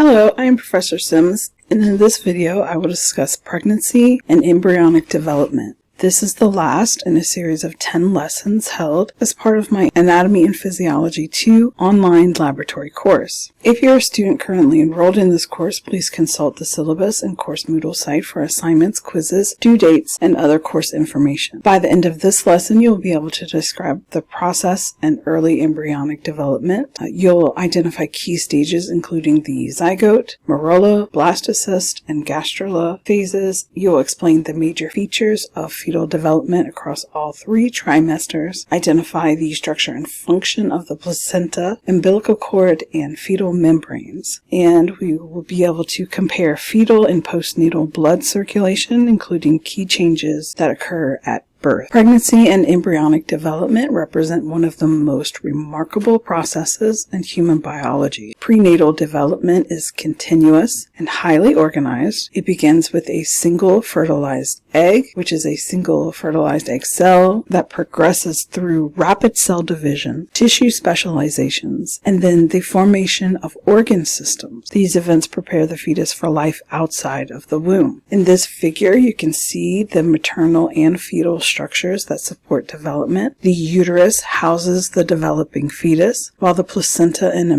Hello, I am Professor Sims, and in this video I will discuss pregnancy and embryonic development. This is the last in a series of 10 lessons held as part of my Anatomy and Physiology 2 online laboratory course. If you're a student currently enrolled in this course, please consult the syllabus and course Moodle site for assignments, quizzes, due dates, and other course information. By the end of this lesson, you'll be able to describe the process and early embryonic development. You'll identify key stages including the zygote, morolla, blastocyst, and gastrula phases. You'll explain the major features of fetal development across all 3 trimesters, identify the structure and function of the placenta, umbilical cord, and fetal membranes. And we will be able to compare fetal and postnatal blood circulation, including key changes that occur at birth. Pregnancy and embryonic development represent one of the most remarkable processes in human biology. Prenatal development is continuous and highly organized. It begins with a single fertilized egg, which is a single fertilized egg cell that progresses through rapid cell division, tissue specializations, and then the formation of organ systems. These events prepare the fetus for life outside of the womb. In this figure, you can see the maternal and fetal structures that support development. The uterus houses the developing fetus, while the placenta and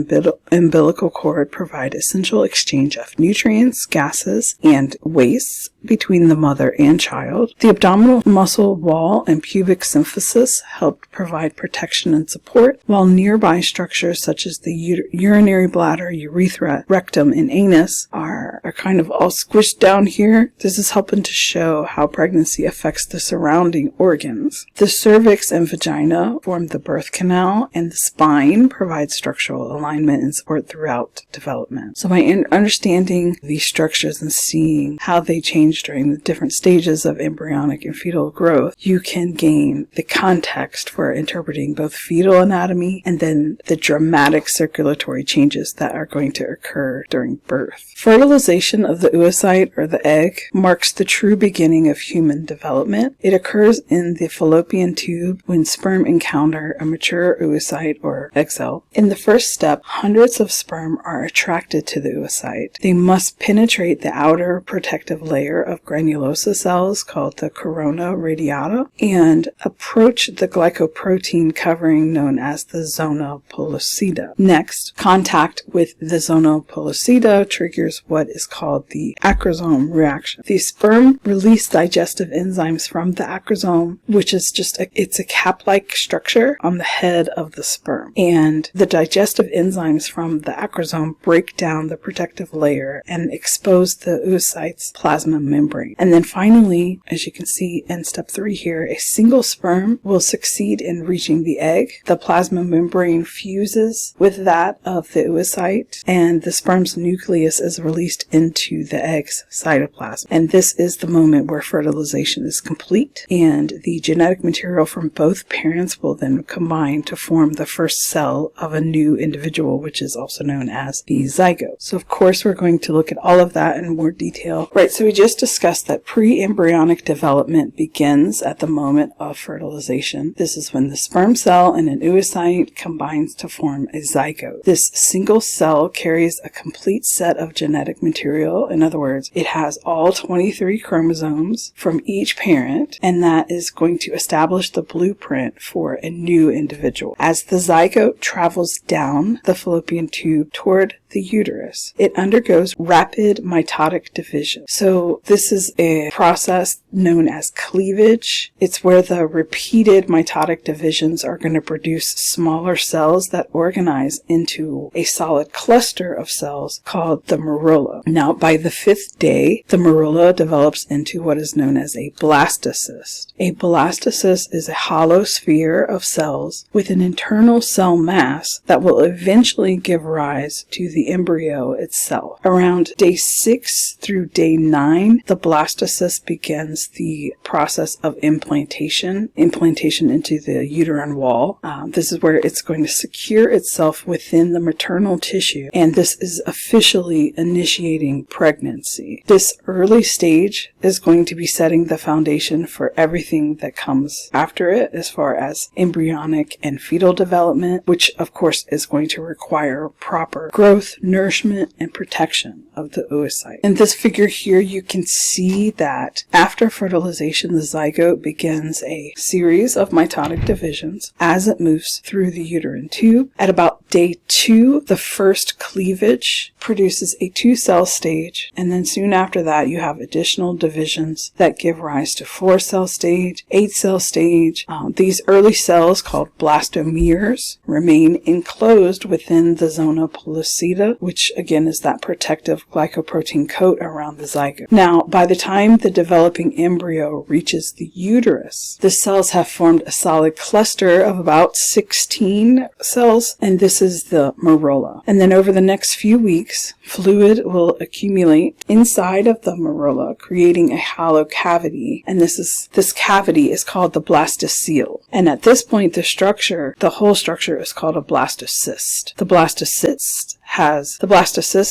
umbilical cord provide essential exchange of nutrients, gases, and wastes between the mother and child. The abdominal muscle wall and pubic symphysis help provide protection and support, while nearby structures such as the urinary bladder, urethra, rectum, and anus are kind of all squished down here. This is helping to show how pregnancy affects the surrounding organs. The cervix and vagina form the birth canal, and the spine provides structural alignment and support throughout development. So by understanding these structures and seeing how they change during the different stages of embryonic and fetal growth, you can gain the context for interpreting both fetal anatomy and then the dramatic circulatory changes that are going to occur during birth. Fertilization of the oocyte, or the egg, marks the true beginning of human development. It occurs in the fallopian tube when sperm encounter a mature oocyte or egg cell. In the first step, hundreds of sperm are attracted to the oocyte. They must penetrate the outer protective layer of granulosa cells called the corona radiata and approach the glycoprotein covering known as the zona pellucida. Next, contact with the zona pellucida triggers what is called the acrosome reaction. The sperm release digestive enzymes from the acrosome, which is it's a cap-like structure on the head of the sperm. And the digestive enzymes from the acrosome break down the protective layer and expose the oocyte's plasma membrane. And then finally, as you can see in step 3 here, a single sperm will succeed in reaching the egg. The plasma membrane fuses with that of the oocyte, and the sperm's nucleus is released into the egg's cytoplasm. And this is the moment where fertilization is complete, and the genetic material from both parents will then combine to form the first cell of a new individual, which is also known as the zygote. So of course we're going to look at all of that in more detail. Right, so we just discussed that pre-embryonic development begins at the moment of fertilization. This is when the sperm cell and an oocyte combines to form a zygote. This single cell carries a complete set of genetic material. In other words, it has all 23 chromosomes from each parent, and that is going to establish the blueprint for a new individual. As the zygote travels down the fallopian tube toward the uterus, it undergoes rapid mitotic division. So this is a process known as cleavage. It's where the repeated mitotic divisions are going to produce smaller cells that organize into a solid cluster of cells called the morolla. Now, by the 5th day, the morolla develops into what is known as a blastocyst. A blastocyst is a hollow sphere of cells with an internal cell mass that will eventually give rise to the embryo itself. Around day 6 through day 9, the blastocyst begins the process of implantation into the uterine wall. This is where it's going to secure itself within the maternal tissue, and this is officially initiating pregnancy. This early stage is going to be setting the foundation for everything that comes after it, as far as embryonic and fetal development, which of course is going to require proper growth, nourishment, and protection of the oocyte. In this figure here, you can see that after fertilization, the zygote begins a series of mitotic divisions as it moves through the uterine tube. At about day 2, the first cleavage produces a 2-cell stage, and then soon after that you have additional divisions that give rise to 4-cell stage, 8-cell stage. These early cells, called blastomeres, remain enclosed within the zona pellucida, which again is that protective glycoprotein coat around the zygote. Now, by the time the developing embryo reaches the uterus, the cells have formed a solid cluster of about 16 cells, and this is the merolla. And then over the next few weeks, fluid will accumulate inside of the merolla, creating a hollow cavity, and this cavity is called the blastocele. And at this point, the whole structure is called a blastocyst. The blastocyst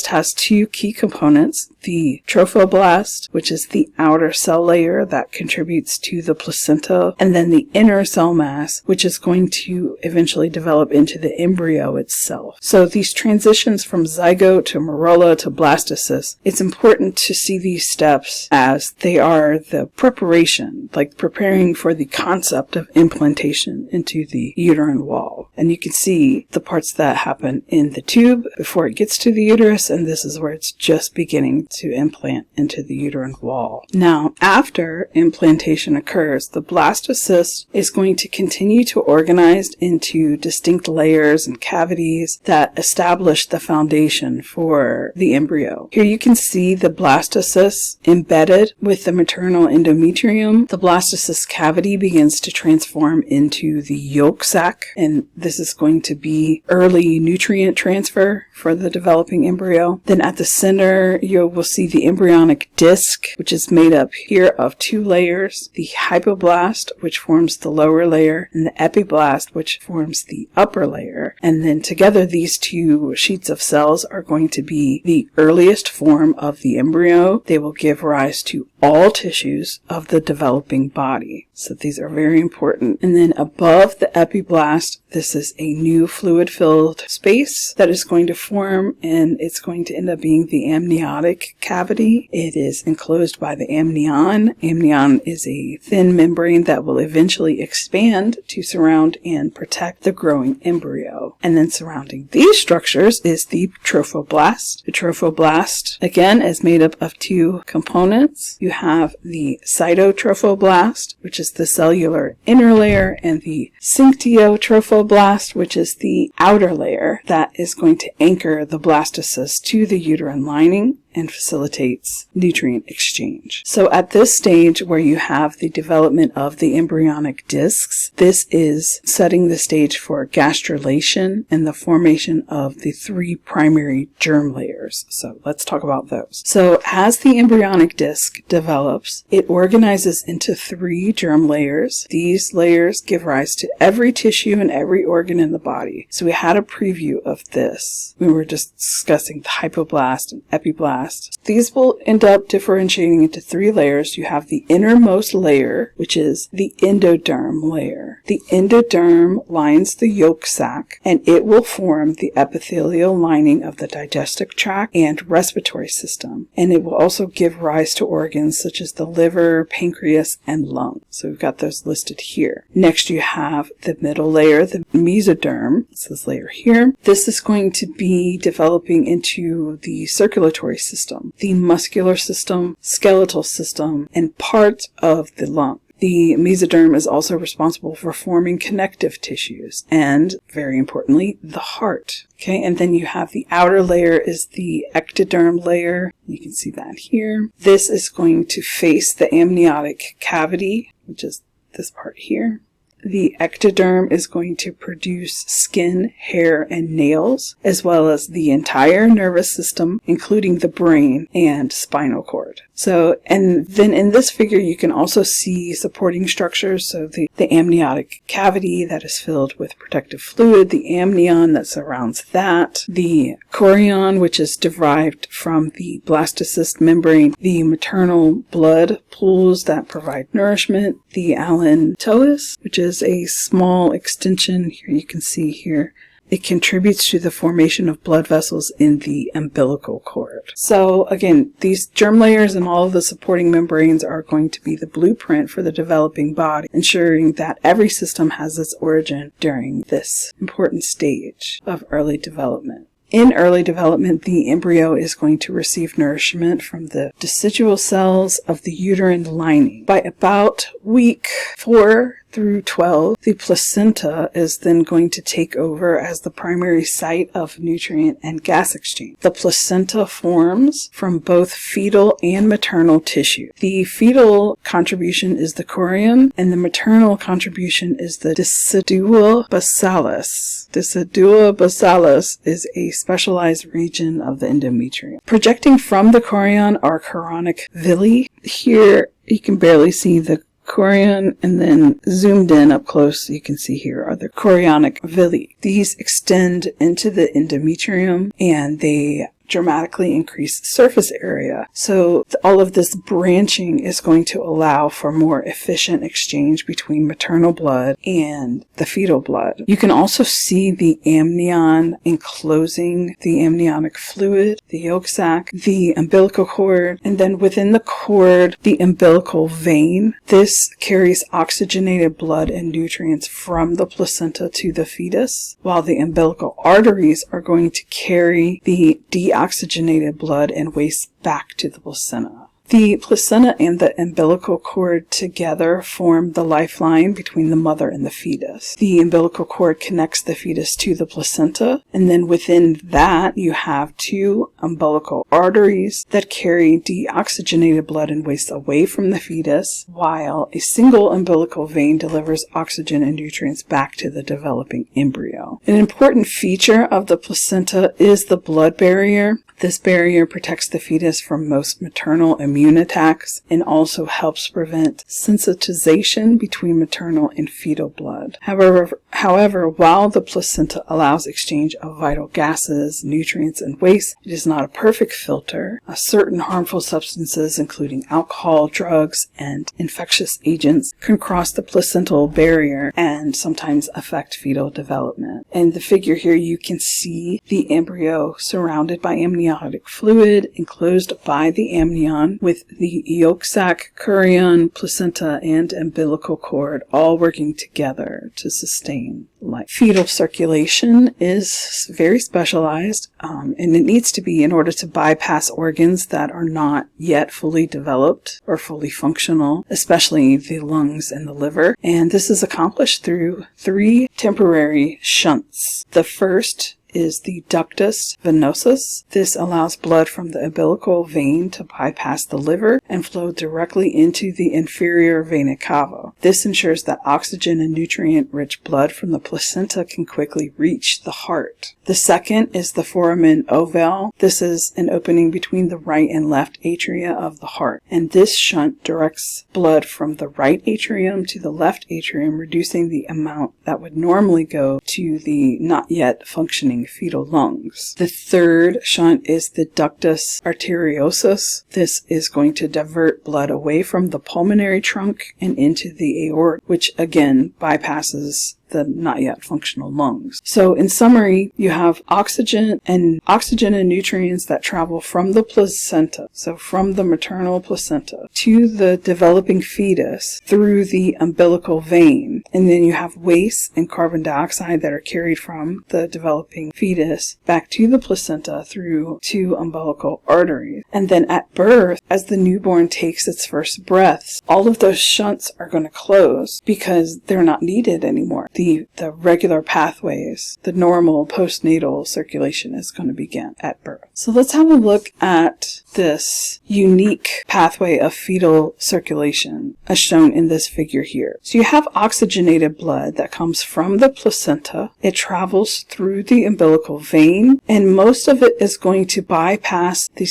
has 2 key components: the trophoblast, which is the outer cell layer that contributes to the placenta, and then the inner cell mass, which is going to eventually develop into the embryo itself. So these transitions from zygote to merolla to blastocyst, it's important to see these steps as they are the preparation, like preparing for the concept of implantation into the uterine wall. And you can see the parts that happen in the tube before it gets to the uterus, and this is where it's just beginning to implant into the uterine wall. Now, after implantation occurs, the blastocyst is going to continue to organize into distinct layers and cavities that establish the foundation for the embryo. Here you can see the blastocyst embedded with the maternal endometrium. The blastocyst cavity begins to transform into the yolk sac, and this is going to be early nutrient transfer for the developing embryo. Then at the center, you will see the embryonic disc, which is made up here of 2 layers: the hypoblast, which forms the lower layer, and the epiblast, which forms the upper layer. And then together, these 2 sheets of cells are going to be the earliest form of the embryo. They will give rise to all tissues of the developing body. So these are very important. And then above the epiblast, this is a new fluid-filled space that is going to form, and it's going to end up being the amniotic cavity. It is enclosed by the amnion. Amnion is a thin membrane that will eventually expand to surround and protect the growing embryo. And then surrounding these structures is the trophoblast. The trophoblast, again, is made up of 2 components. You have the cytotrophoblast, which is the cellular inner layer, and the syncytiotrophoblastic, which is the outer layer that is going to anchor the blastocyst to the uterine lining and facilitates nutrient exchange. So at this stage where you have the development of the embryonic discs, this is setting the stage for gastrulation and the formation of the 3 primary germ layers. So let's talk about those. So as the embryonic disc develops, it organizes into 3 germ layers. These layers give rise to every tissue and every organ in the body. So we had a preview of this. We were just discussing the hypoblast and epiblast. These will end up differentiating into 3 layers. You have the innermost layer, which is the endoderm layer. The endoderm lines the yolk sac, and it will form the epithelial lining of the digestive tract and respiratory system. And it will also give rise to organs such as the liver, pancreas, and lung. So we've got those listed here. Next, you have the middle layer, the mesoderm. It's this layer here. This is going to be developing into the circulatory system, the muscular system, skeletal system, and part of the lung. The mesoderm is also responsible for forming connective tissues and, very importantly, the heart. Okay, and then you have the outer layer is the ectoderm layer. You can see that here. This is going to face the amniotic cavity, which is this part here. The ectoderm is going to produce skin, hair, and nails, as well as the entire nervous system, including the brain and spinal cord. So, and then in this figure, you can also see supporting structures. So the amniotic cavity that is filled with protective fluid, the amnion that surrounds that, the chorion, which is derived from the blastocyst membrane, the maternal blood pools that provide nourishment, the allantois, which is a small extension, here you can see here. It contributes to the formation of blood vessels in the umbilical cord. So again, these germ layers and all of the supporting membranes are going to be the blueprint for the developing body, ensuring that every system has its origin during this important stage of early development. In early development, the embryo is going to receive nourishment from the decidual cells of the uterine lining. By about week 4 through 12, the placenta is then going to take over as the primary site of nutrient and gas exchange. The placenta forms from both fetal and maternal tissue. The fetal contribution is the chorion, and the maternal contribution is the decidua basalis. Decidua basalis is a specialized region of the endometrium. Projecting from the chorion are chorionic villi. Here you can barely see the chorion, and then zoomed in up close, you can see here are the chorionic villi. These extend into the endometrium, and they dramatically increase surface area. So all of this branching is going to allow for more efficient exchange between maternal blood and the fetal blood. You can also see the amnion enclosing the amniotic fluid, the yolk sac, the umbilical cord, and then within the cord, the umbilical vein. This carries oxygenated blood and nutrients from the placenta to the fetus, while the umbilical arteries are going to carry the deoxygenated blood and waste back to the placenta. The placenta and the umbilical cord together form the lifeline between the mother and the fetus. The umbilical cord connects the fetus to the placenta, and then within that you have 2 umbilical arteries that carry deoxygenated blood and waste away from the fetus, while a single umbilical vein delivers oxygen and nutrients back to the developing embryo. An important feature of the placenta is the blood barrier. This barrier protects the fetus from most maternal immune attacks and also helps prevent sensitization between maternal and fetal blood. However, while the placenta allows exchange of vital gases, nutrients, and waste, it is not a perfect filter. Certain harmful substances, including alcohol, drugs, and infectious agents, can cross the placental barrier and sometimes affect fetal development. In the figure here, you can see the embryo surrounded by amniotic fluid, enclosed by the amnion, with the yolk sac, chorion, placenta, and umbilical cord all working together to sustain life. Fetal circulation is very specialized, and it needs to be in order to bypass organs that are not yet fully developed or fully functional, especially the lungs and the liver. And this is accomplished through 3 temporary shunts. The first is the ductus venosus. This allows blood from the umbilical vein to bypass the liver and flow directly into the inferior vena cava. This ensures that oxygen and nutrient-rich blood from the placenta can quickly reach the heart. The second is the foramen ovale. This is an opening between the right and left atria of the heart, and this shunt directs blood from the right atrium to the left atrium, reducing the amount that would normally go to the not yet functioning fetal lungs. The third shunt is the ductus arteriosus. This is going to divert blood away from the pulmonary trunk and into the aorta, which again bypasses the not yet functional lungs. So in summary, you have oxygen and nutrients that travel from the placenta, so from the maternal placenta to the developing fetus through the umbilical vein. And then you have waste and carbon dioxide that are carried from the developing fetus back to the placenta through 2 umbilical arteries. And then at birth, as the newborn takes its first breaths, all of those shunts are going to close because they're not needed anymore. The regular pathways, the normal postnatal circulation is going to begin at birth. So let's have a look at this unique pathway of fetal circulation as shown in this figure here. So you have oxygenated blood that comes from the placenta. It travels through the umbilical vein, and most of it is going to bypass the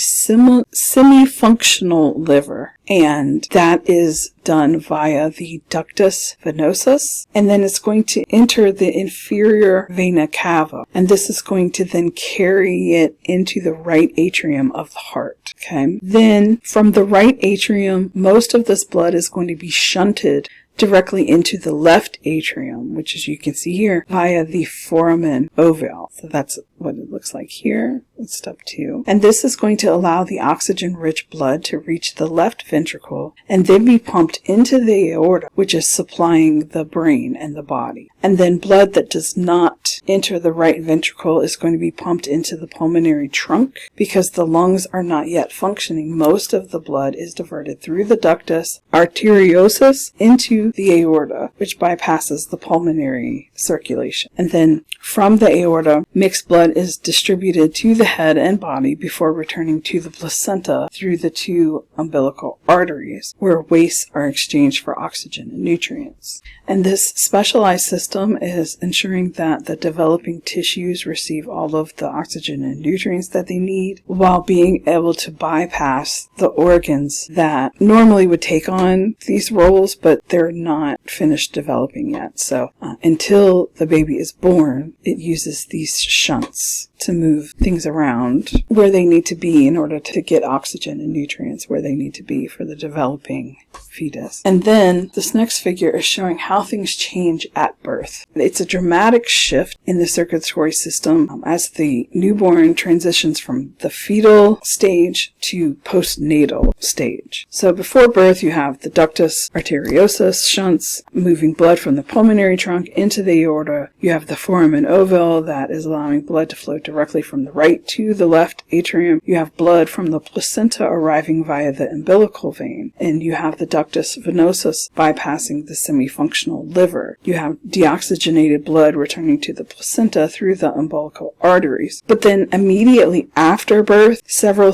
semi-functional liver, and that is done via the ductus venosus, and then it's going to enter the inferior vena cava, and this is going to then carry it into the right atrium of the heart. Okay, then from the right atrium, most of this blood is going to be shunted directly into the left atrium, which, as you can see here, via the foramen ovale. So that's what it looks like here. That's step 2. And this is going to allow the oxygen-rich blood to reach the left ventricle and then be pumped into the aorta, which is supplying the brain and the body. And then blood that does not enter the right ventricle is going to be pumped into the pulmonary trunk. Because the lungs are not yet functioning, most of the blood is diverted through the ductus arteriosus into the aorta, which bypasses the pulmonary circulation. And then from the aorta, mixed blood is distributed to the head and body before returning to the placenta through the 2 umbilical arteries, where wastes are exchanged for oxygen and nutrients. And this specialized system is ensuring that the developing tissues receive all of the oxygen and nutrients that they need, while being able to bypass the organs that normally would take on these roles, but they're not finished developing yet. So until the baby is born, it uses these shunts to move things around where they need to be in order to get oxygen and nutrients where they need to be for the developing fetus. And then this next figure is showing how things change at birth. It's a dramatic shift in the circulatory system as the newborn transitions from the fetal stage to postnatal stage. So before birth, you have the ductus arteriosus shunts moving blood from the pulmonary trunk into the aorta. You have the foramen ovale that is allowing blood to flow directly from the right to the left atrium. You have blood from the placenta arriving via the umbilical vein, and you have the ductus venosus bypassing the semi-functional liver. You have deoxygenated blood returning to the placenta through the umbilical arteries. But then immediately after birth, several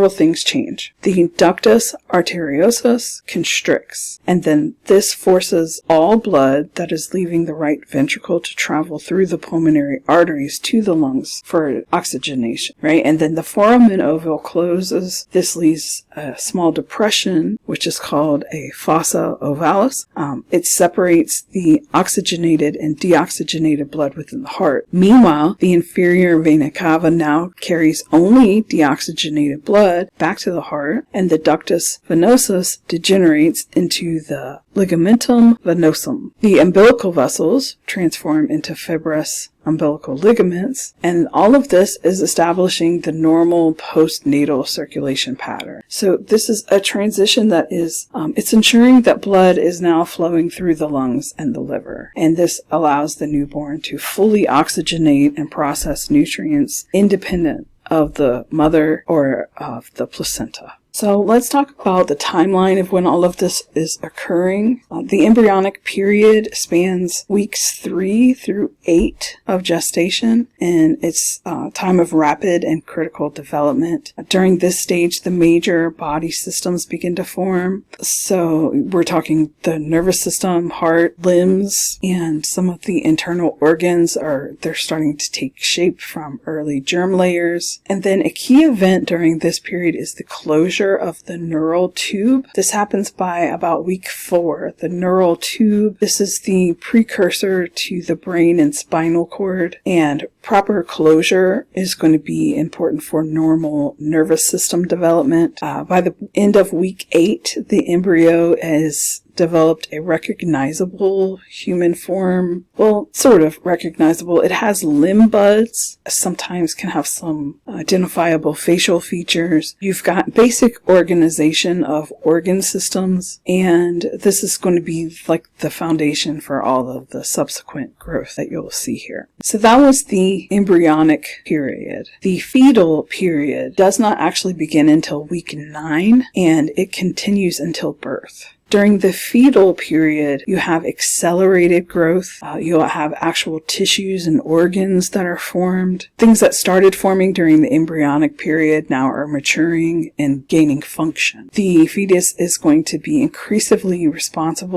things change. The ductus arteriosus constricts, and then this forces all blood that is leaving the right ventricle to travel through the pulmonary arteries to the lungs for oxygenation, right? And then the foramen ovale closes. This leaves a small depression, which is called a fossa ovalis. It separates the oxygenated and deoxygenated blood within the heart. Meanwhile, the inferior vena cava now carries only deoxygenated blood back to the heart, and the ductus venosus degenerates into the ligamentum venosum. The umbilical vessels transform into fibrous umbilical ligaments, and all of this is establishing the normal postnatal circulation pattern. So this is a transition that is, it's ensuring that blood is now flowing through the lungs and the liver, and this allows the newborn to fully oxygenate and process nutrients independent of the mother or of the placenta. So let's talk about the timeline of when all of this is occurring. The embryonic period spans weeks 3 through 8 of gestation, and it's time of rapid and critical development. During this stage, the major body systems begin to form. So we're talking the nervous system, heart, limbs, and some of the internal organs they're starting to take shape from early germ layers. And then a key event during this period is the closure of the neural tube. This happens by about week 4. The neural tube, this is the precursor to the brain and spinal cord, and proper closure is going to be important for normal nervous system development. By the end of week 8, the embryo is developed a recognizable human form. Well, sort of recognizable. It has limb buds, sometimes can have some identifiable facial features. You've got basic organization of organ systems, and this is going to be like the foundation for all of the subsequent growth that you'll see here. So that was the embryonic period. The fetal period does not actually begin until week 9, and it continues until birth. During the fetal period, you have accelerated growth. You'll have actual tissues and organs that are formed. Things that started forming during the embryonic period now are maturing and gaining function. The fetus is going to be increasingly responsive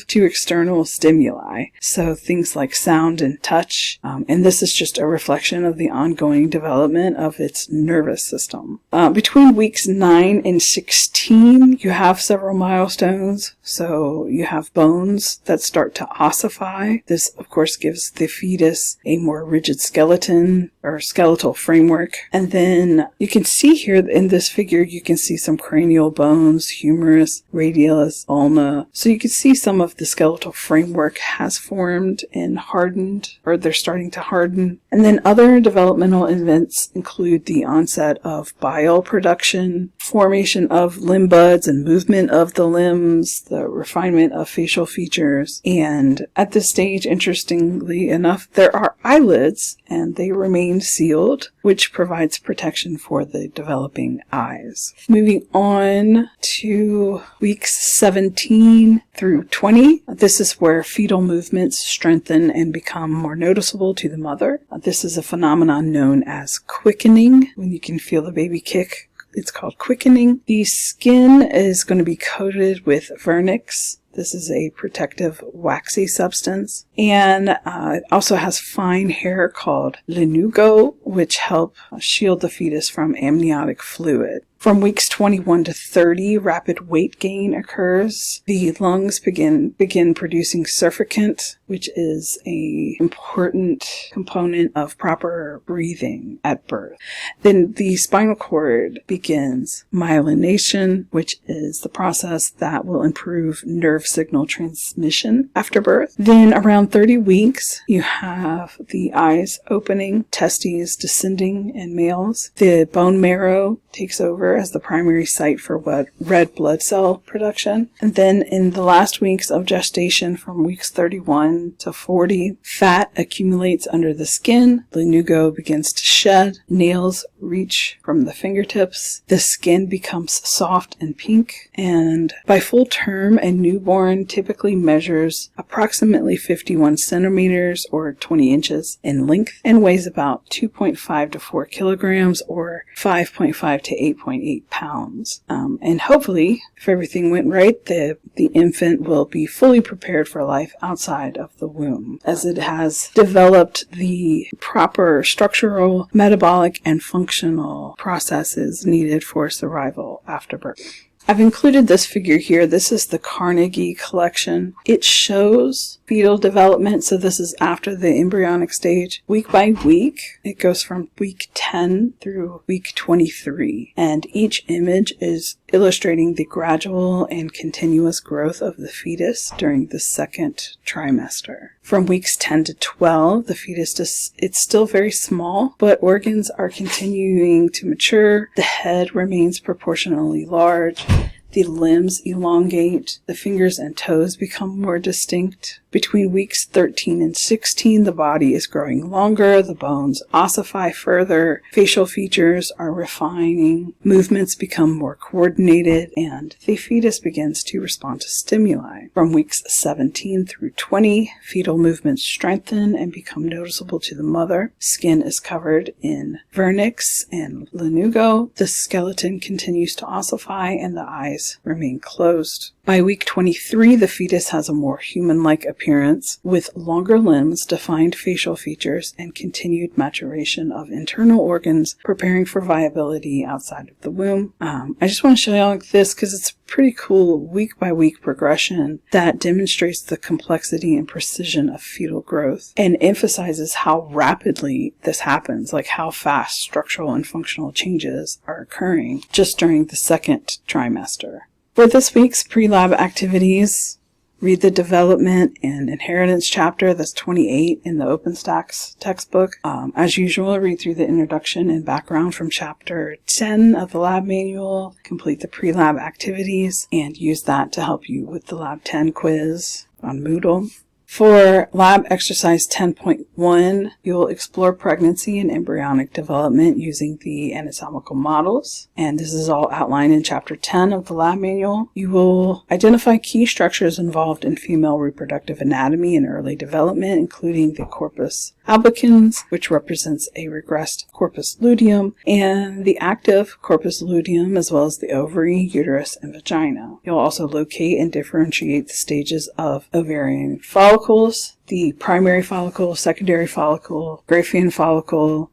to external stimuli. So things like sound and touch. And this is just a reflection of the ongoing development of its nervous system. Between weeks 9 and 16, you have several milestones. So you have bones that start to ossify. This, of course, gives the fetus a more rigid skeleton or skeletal framework. And then you can see here in this figure, you can see some cranial bones, humerus, radius, ulna. So you can see some of the skeletal framework has formed and hardened, or they're starting to harden. And then other developmental events include the onset of bile production, formation of limb buds and movement of the limbs, the refinement of facial features. And at this stage, interestingly enough, there are eyelids and they remain sealed, which provides protection for the developing eyes. Moving on to weeks 17 through 20, this is where fetal movements strengthen and become more noticeable to the mother. This is a phenomenon known as quickening, when you can feel the baby kick. It's called quickening. The skin is going to be coated with vernix. This is a protective waxy substance. And it also has fine hair called lanugo, which help shield the fetus from amniotic fluid. From weeks 21 to 30, rapid weight gain occurs. The lungs begin producing surfactant, which is an important component of proper breathing at birth. Then the spinal cord begins myelination, which is the process that will improve nerve signal transmission after birth. Then around 30 weeks, you have the eyes opening, testes descending in males. The bone marrow takes over as the primary site for red blood cell production. And then in the last weeks of gestation, from weeks 31 to 40, fat accumulates under the skin. Lanugo begins to shed. Nails reach from the fingertips. The skin becomes soft and pink. And by full term, a newborn typically measures approximately 51 centimeters or 20 inches in length and weighs about 2.5 to 4 kilograms or 5.5 to 8.8 pounds. And hopefully, if everything went right, the infant will be fully prepared for life outside of the womb, as it has developed the proper structural, metabolic, and functional processes needed for survival after birth. I've included this figure here. This is the Carnegie collection. It shows fetal development, so this is after the embryonic stage. Week by week, it goes from week 10 through week 23, and each image is illustrating the gradual and continuous growth of the fetus during the second trimester. From weeks 10 to 12, the fetus, it's still very small, but organs are continuing to mature. The head remains proportionally large. The limbs elongate, the fingers and toes become more distinct. Between weeks 13 and 16, the body is growing longer, the bones ossify further, facial features are refining, movements become more coordinated, and the fetus begins to respond to stimuli. From weeks 17 through 20, fetal movements strengthen and become noticeable to the mother. Skin is covered in vernix and lanugo. The skeleton continues to ossify and the eyes remain closed. By week 23, the fetus has a more human-like appearance with longer limbs, defined facial features, and continued maturation of internal organs, preparing for viability outside of the womb. I just want to show y'all this because it's a pretty cool week-by-week progression that demonstrates the complexity and precision of fetal growth and emphasizes how rapidly this happens, like how fast structural and functional changes are occurring just during the second trimester. For this week's pre-lab activities, read the Development and Inheritance chapter, that's 28 in the OpenStax textbook. As usual, read through the introduction and background from chapter 10 of the lab manual, complete the pre-lab activities, and use that to help you with the Lab 10 quiz on Moodle. For lab exercise 10.1, you will explore pregnancy and embryonic development using the anatomical models. And this is all outlined in Chapter 10 of the lab manual. You will identify key structures involved in female reproductive anatomy and early development, including the corpus albicans, which represents a regressed corpus luteum, and the active corpus luteum, as well as the ovary, uterus, and vagina. You'll also locate and differentiate the stages of ovarian follicles, the primary follicle, secondary follicle, Graafian follicle.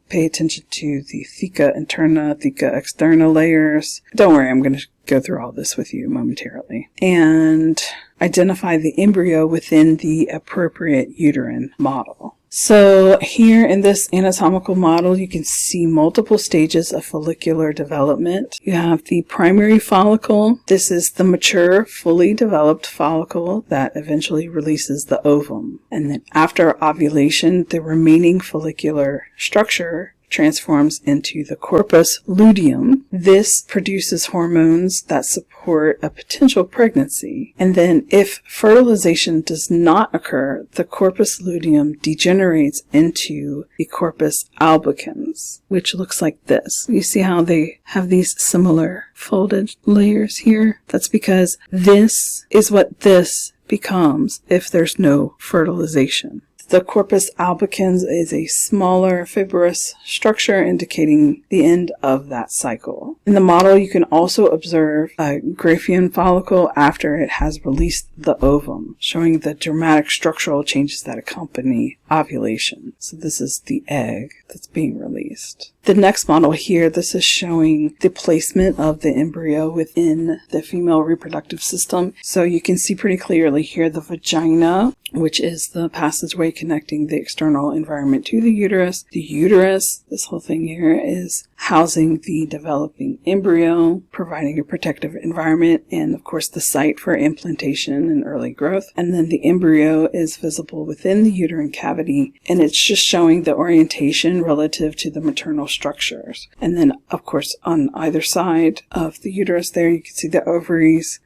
Pay attention to the theca interna, theca externa layers. Don't worry, I'm going to go through all this with you momentarily. And identify the embryo within the appropriate uterine model. So here in this anatomical model, you can see multiple stages of follicular development. You have the primary follicle. This is the mature, fully developed follicle that eventually releases the ovum. And then after ovulation, the remaining follicular structure transforms into the corpus luteum. This produces hormones that support a potential pregnancy. And then if fertilization does not occur, the corpus luteum degenerates into the corpus albicans, which looks like this. You see how they have these similar folded layers here? That's because this is what this becomes if there's no fertilization. The corpus albicans is a smaller fibrous structure indicating the end of that cycle. In the model, you can also observe a Graafian follicle after it has released the ovum, showing the dramatic structural changes that accompany ovulation. So this is the egg that's being released. The next model here, this is showing the placement of the embryo within the female reproductive system. So you can see pretty clearly here the vagina, which is the passageway connecting the external environment to the uterus. The uterus, this whole thing here, is housing the developing embryo, providing a protective environment, and of course the site for implantation and early growth. And then the embryo is visible within the uterine cavity, and it's just showing the orientation relative to the maternal structures. And then, of course, on either side of the uterus there, you can see the ovaries.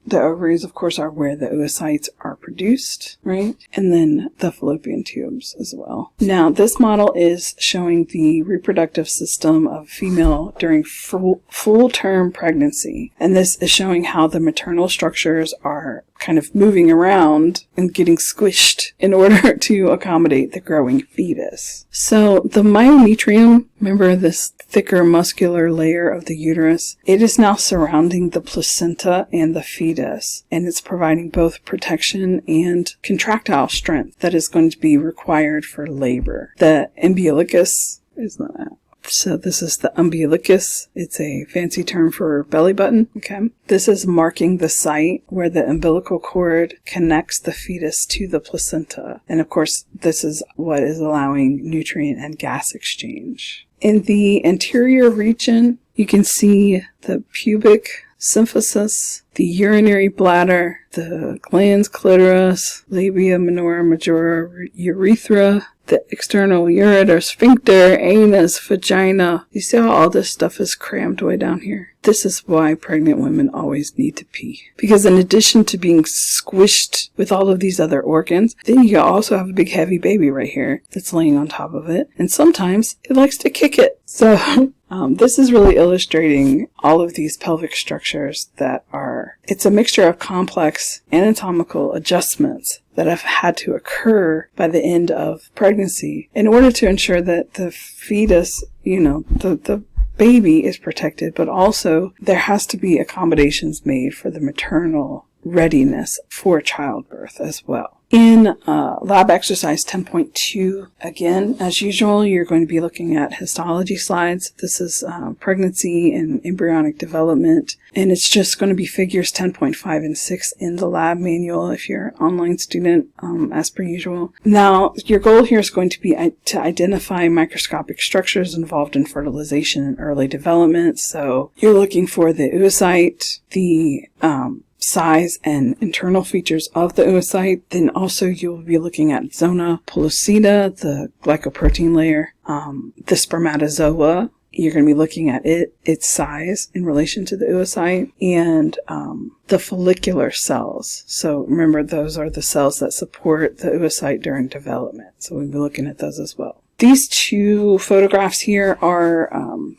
The ovaries, of course, are where the oocytes are produced, right? And then the fallopian tubes as well. Now, this model is showing the reproductive system of female during full-term pregnancy. And this is showing how the maternal structures are kind of moving around and getting squished in order to accommodate the growing fetus. So the myometrium, remember this thicker muscular layer of the uterus, it is now surrounding the placenta and the fetus, and it's providing both protection and contractile strength that is going to be required for labor. The umbilicus is not. So this is the umbilicus. It's a fancy term for belly button, okay? This is marking the site where the umbilical cord connects the fetus to the placenta. And of course, this is what is allowing nutrient and gas exchange. In the anterior region, you can see the pubic symphysis, the urinary bladder, the glans clitoris, labia minora majora, urethra, the external ureter, sphincter, anus, vagina. You see how all this stuff is crammed way down here? This is why pregnant women always need to pee. Because in addition to being squished with all of these other organs, then you also have a big heavy baby right here that's laying on top of it. And sometimes it likes to kick it. So this is really illustrating all of these pelvic structures that are, it's a mixture of complex anatomical adjustments that have had to occur by the end of pregnancy in order to ensure that the fetus, the baby is protected, but also there has to be accommodations made for the maternal readiness for childbirth as well. In lab exercise 10.2, again, as usual, you're going to be looking at histology slides. This is pregnancy and embryonic development, and it's just going to be figures 10.5 and 6 in the lab manual if you're an online student, as per usual. Now, your goal here is going to be to identify microscopic structures involved in fertilization and early development. So you're looking for the oocyte, the size and internal features of the oocyte. Then also you'll be looking at zona pellucida, the glycoprotein layer, the spermatozoa, you're going to be looking at its size in relation to the oocyte, and the follicular cells. So remember, those are the cells that support the oocyte during development. So we'll be looking at those as well. These two photographs here are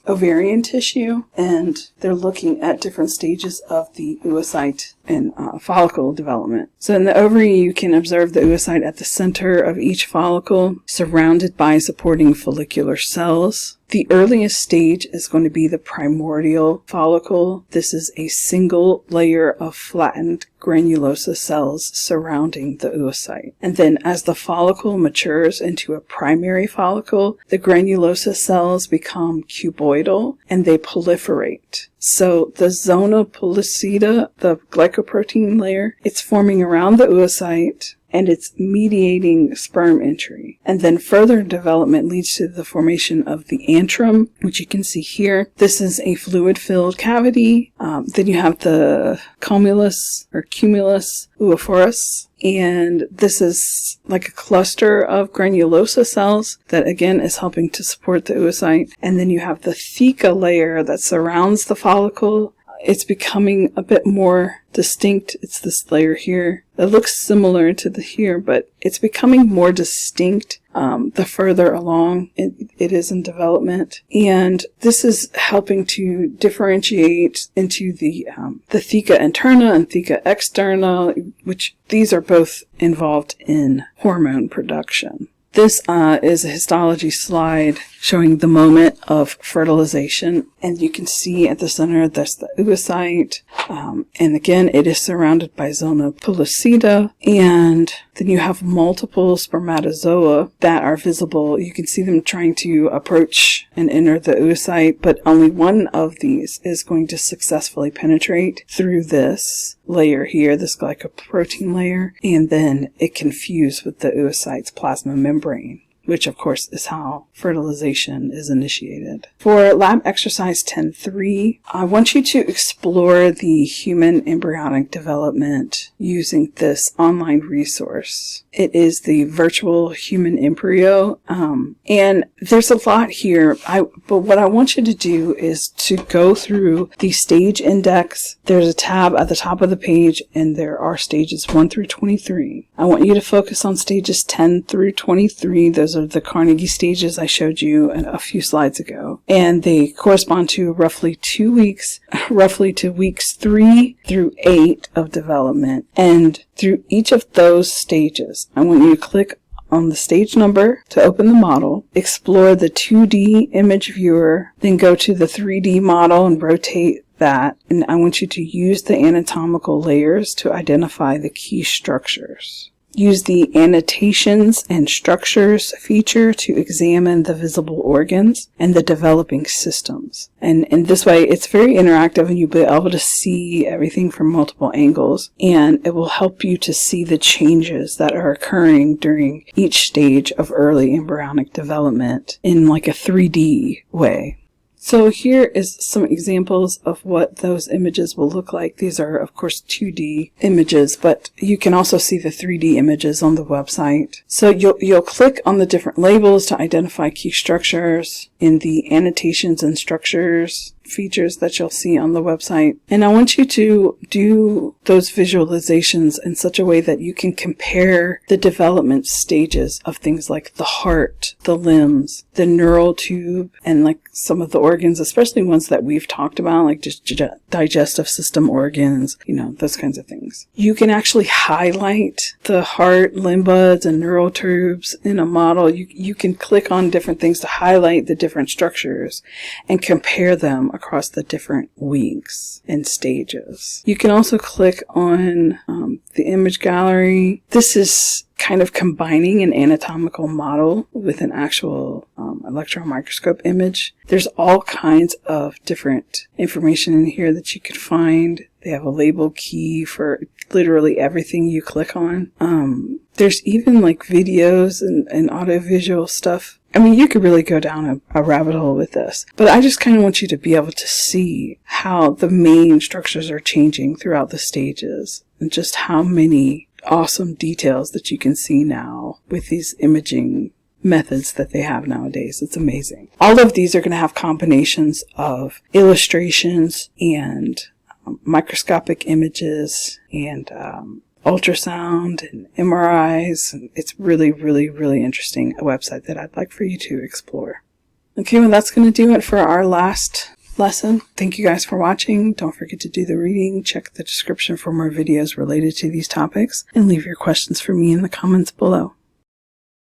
ovarian tissue, and they're looking at different stages of the oocyte and follicle development. So in the ovary, you can observe the oocyte at the center of each follicle, surrounded by supporting follicular cells. The earliest stage is going to be the primordial follicle. This is a single layer of flattened granulosa cells surrounding the oocyte. And then as the follicle matures into a primary follicle, the granulosa cells become cuboidal and they proliferate. So the zona pellucida, the glycoprotein layer, it's forming around the oocyte, and it's mediating sperm entry. And then further development leads to the formation of the antrum, which you can see here. This is a fluid-filled cavity. Then you have the cumulus oophorus, and this is like a cluster of granulosa cells that again is helping to support the oocyte. And then you have the theca layer that surrounds the follicle. It's becoming a bit more distinct. It's this layer here. It looks similar to the here, but it's becoming more distinct the further along it is in development. And this is helping to differentiate into the theca interna and theca externa, which these are both involved in hormone production. This is a histology slide showing the moment of fertilization, and you can see at the center there's the oocyte, and again it is surrounded by zona pellucida, and then you have multiple spermatozoa that are visible. You can see them trying to approach and enter the oocyte, but only one of these is going to successfully penetrate through this layer here, this glycoprotein layer, and then it can fuse with the oocyte's plasma membrane, which of course is how fertilization is initiated. For lab exercise 10.3, I want you to explore the human embryonic development using this online resource. It is the virtual human embryo, and there's a lot here, but what I want you to do is to go through the stage index. There's a tab at the top of the page, and there are stages 1 through 23. I want you to focus on stages 10 through 23. Those are the Carnegie stages I showed you a few slides ago, and they correspond to roughly 2 weeks, roughly to weeks 3 through 8 of development. And through each of those stages, I want you to click on the stage number to open the model, explore the 2D image viewer, then go to the 3D model and rotate that, and I want you to use the anatomical layers to identify the key structures. Use the annotations and structures feature to examine the visible organs and the developing systems. And in this way, it's very interactive, and you'll be able to see everything from multiple angles, and it will help you to see the changes that are occurring during each stage of early embryonic development in like a 3D way. So here is some examples of what those images will look like. These are, of course, 2D images, but you can also see the 3D images on the website. So you'll click on the different labels to identify key structures in the annotations and structures features that you'll see on the website. And I want you to do those visualizations in such a way that you can compare the development stages of things like the heart, the limbs, the neural tube, and like some of the organs, especially ones that we've talked about, like just digestive system organs, those kinds of things. You can actually highlight the heart, limb buds, and neural tubes in a model. You can click on different things to highlight the different structures and compare them across the different weeks and stages. You can also click on the image gallery. This is kind of combining an anatomical model with an actual electron microscope image. There's all kinds of different information in here that you could find. They have a label key for literally everything you click on. There's even like videos and audiovisual stuff. I mean, you could really go down a rabbit hole with this, but I just kind of want you to be able to see how the main structures are changing throughout the stages, and just how many awesome details that you can see now with these imaging methods that they have nowadays. It's amazing. All of these are going to have combinations of illustrations and microscopic images and ultrasound and MRIs. It's really, really, really interesting. A website that I'd like for you to explore. Okay, well, that's going to do it for our last lesson. Thank you guys for watching. Don't forget to do the reading. Check the description for more videos related to these topics, and leave your questions for me in the comments below.